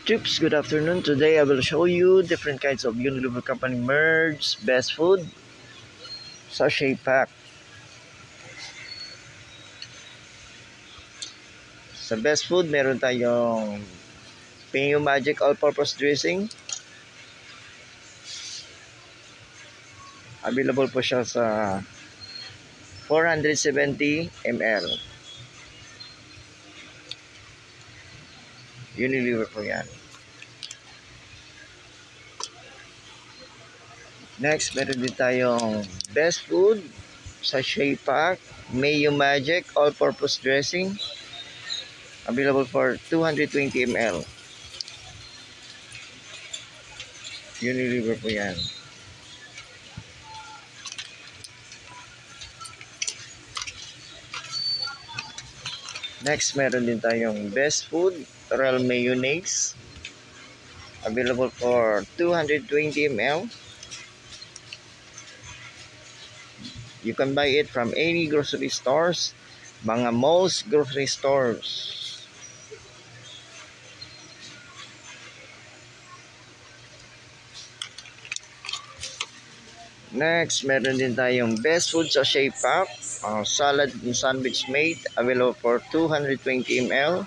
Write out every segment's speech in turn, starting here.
Troops, good afternoon. Today I will show you different kinds of Unilever Company merged best food sachet pack. Sa best food, meron tayong Pinyo Magic All-Purpose Dressing. Available po siya sa 470 ml. Unilever po yan. Next, meron din tayong best food sachet pack Mayo Magic All-Purpose Dressing. Available for 220 ml. Unilever po yan. Next, meron din tayong best food Real Mayonnaise. Available for 220 ml. You can buy it from any grocery stores, mga most grocery stores. Next, meron din tayong best food sachet pack, salad and sandwich made, available for 220 ml.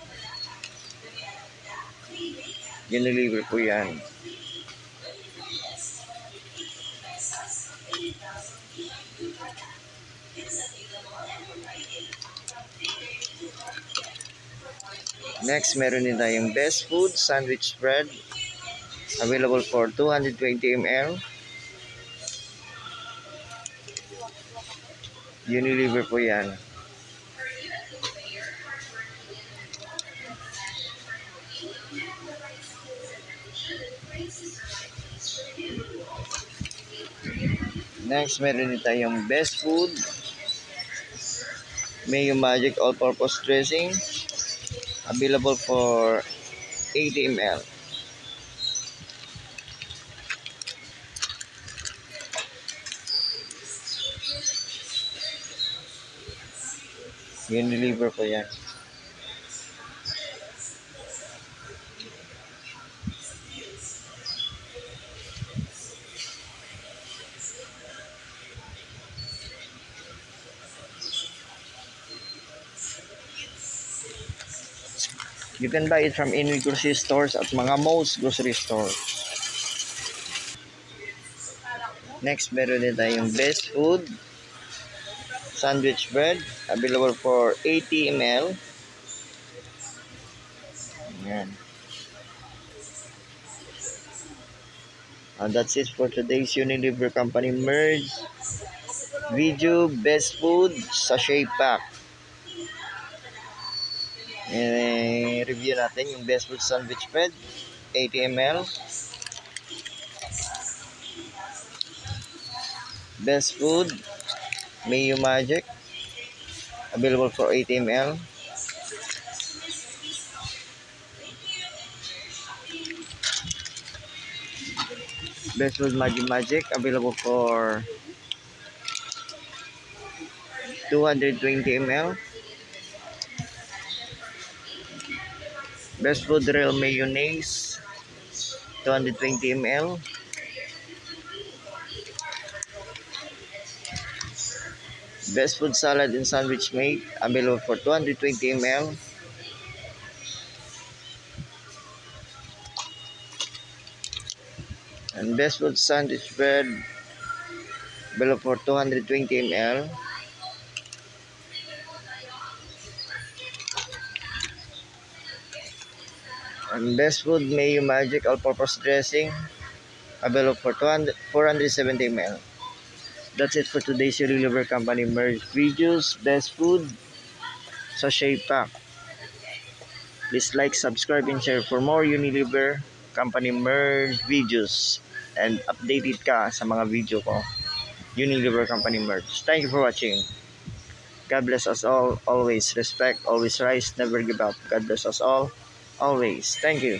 Unilever po yan. Next, meron din tayong best food sandwich bread, available for 220 ml. Unilever po yan. Next, meron din tayong best food Mayo Magic All-Purpose Dressing, available for 80 ml. Unilever po yan. You can buy it from any grocery stores at mga most grocery stores. Next, meron din tayong best food sandwich bread, available for 80 ml. Ayan. And that's it for today's Unilever Company merge video best food sachet pack. Review natin yung best food sandwich bread 80 ml, best food Mayo Magic, available for 80 ml, best food Magic, available for 220 ml, best food Real Mayonnaise 220 ml, best food salad and sandwich made, available for 220 ml, and best food sandwich bread, available for 220 ml, and best food Mayo Magic All-Purpose Dressing, available for 470 ml. That's it for today's Unilever Company merge videos best food sachet pack. Please like, subscribe, and share for more Unilever Company merge videos, and updated ka sa mga video ko Unilever Company merge. Thank you for watching. God bless us all, always respect, always rise, never give up. God bless us all, always. Thank you.